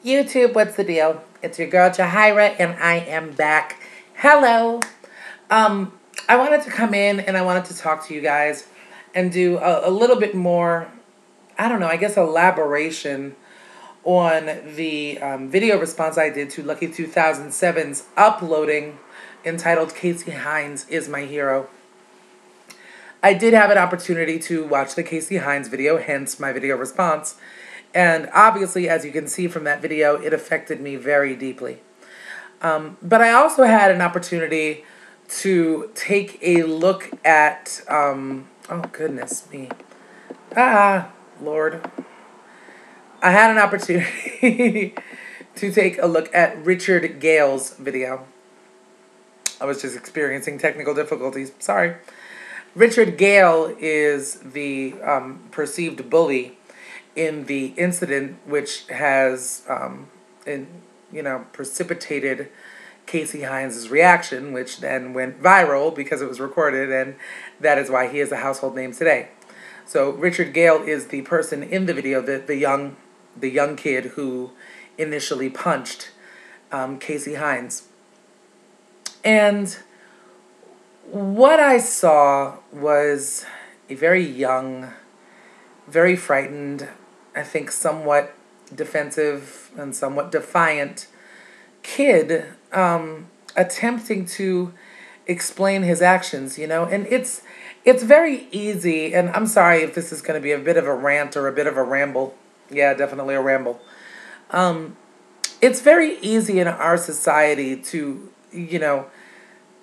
YouTube, what's the deal? It's your girl Jahira, and I am back. Hello. Um, I wanted to come in and I wanted to talk to you guys and do a little bit more, I don't know, I guess elaboration on the video response I did to Lucky 2007's uploading entitled Casey Hines is My Hero. I did have an opportunity to watch the Casey Hines video, hence my video response. And obviously, as you can see from that video, it affected me very deeply. But I also had an opportunity to take a look at, oh goodness me. Lord. I had an opportunity to take a look at Richard Gale's video. I was just experiencing technical difficulties. Sorry. Richard Gale is the perceived bully in the incident which has precipitated Casey Hines' reaction, which then went viral because it was recorded, and that is why he is a household name today. So Richard Gale is the person in the video, the young kid who initially punched Casey Hines. And what I saw was a very young, very frightened, I think somewhat defensive and somewhat defiant kid attempting to explain his actions, and it's very easy, and I'm sorry if this is going to be a bit of a rant or a bit of a ramble. Yeah, definitely a ramble. It's very easy in our society to,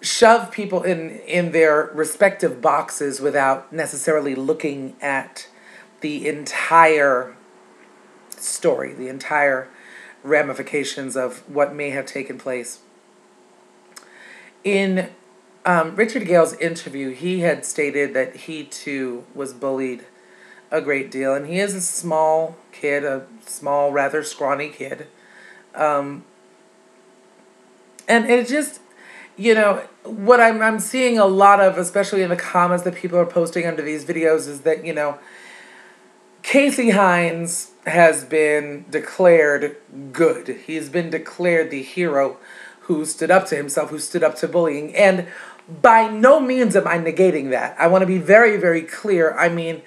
shove people in their respective boxes without necessarily looking at the entire story, the entire ramifications of what may have taken place. In Richard Gale's interview, he had stated that he too was bullied a great deal, and he is a small kid, a small, rather scrawny kid. And it just, what I'm seeing a lot of, especially in the comments that people are posting under these videos, is that, Casey Hines has been declared good. He's been declared the hero who stood up to himself, who stood up to bullying. And by no means am I negating that. I want to be very, very clear. I mean,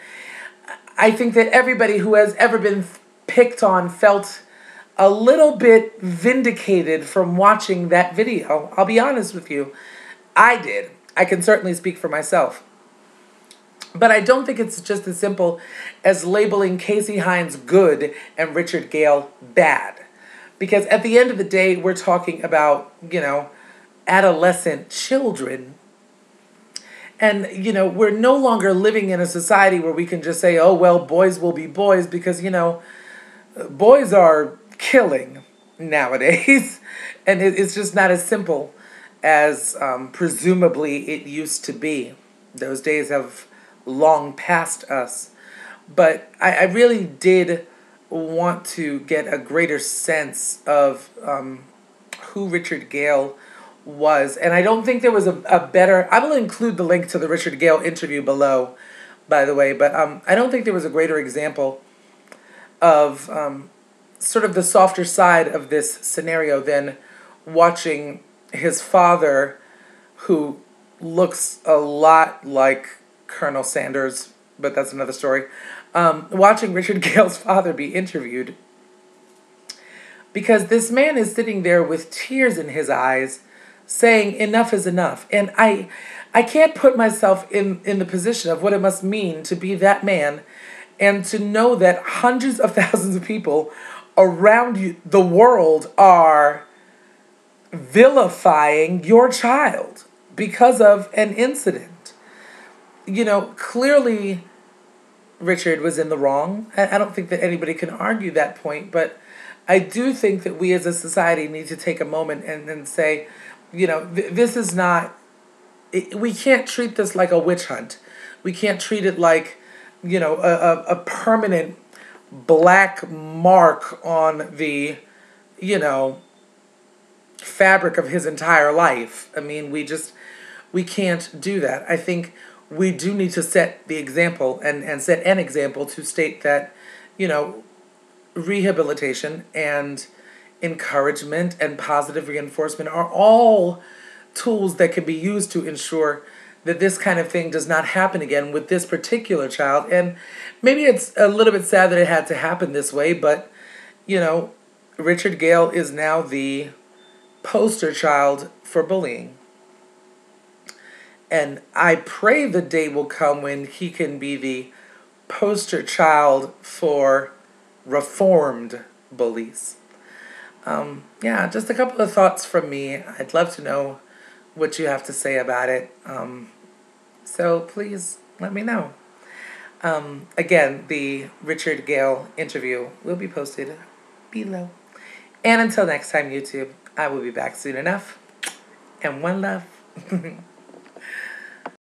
I think that everybody who has ever been picked on felt a little bit vindicated from watching that video. I'll be honest with you. I did. I can certainly speak for myself. But I don't think it's just as simple as labeling Casey Hines good and Richard Gale bad. Because at the end of the day, we're talking about, adolescent children. And, we're no longer living in a society where we can just say, oh, well, boys will be boys, because, boys are killing nowadays. And it's just not as simple as presumably it used to be. Those days have long past us. But I really did want to get a greater sense of who Richard Gale was. And I don't think there was a better... I will include the link to the Richard Gale interview below, by the way. But I don't think there was a greater example of sort of the softer side of this scenario than watching his father, who looks a lot like Colonel Sanders, but that's another story. Watching Richard Gale's father be interviewed, because this man is sitting there with tears in his eyes saying enough is enough. And I can't put myself in the position of what it must mean to be that man and to know that hundreds of thousands of people around you, the world, are vilifying your child because of an incident. Clearly Richard was in the wrong. I don't think that anybody can argue that point, but I do think that we as a society need to take a moment and say, this is not, we can't treat this like a witch hunt. We can't treat it like, a permanent black mark on the, fabric of his entire life. I mean, we can't do that. I think we do need to set the example and set an example to state that, rehabilitation and encouragement and positive reinforcement are all tools that can be used to ensure that this kind of thing does not happen again with this particular child. And maybe it's a little bit sad that it had to happen this way, but, you know, Richard Gale is now the poster child for bullying. And I pray the day will come when he can be the poster child for reformed bullies. Yeah, just a couple of thoughts from me. I'd love to know what you have to say about it. So please let me know. Again, the Richard Gale interview will be posted below. And until next time, YouTube, I will be back soon enough. And one love.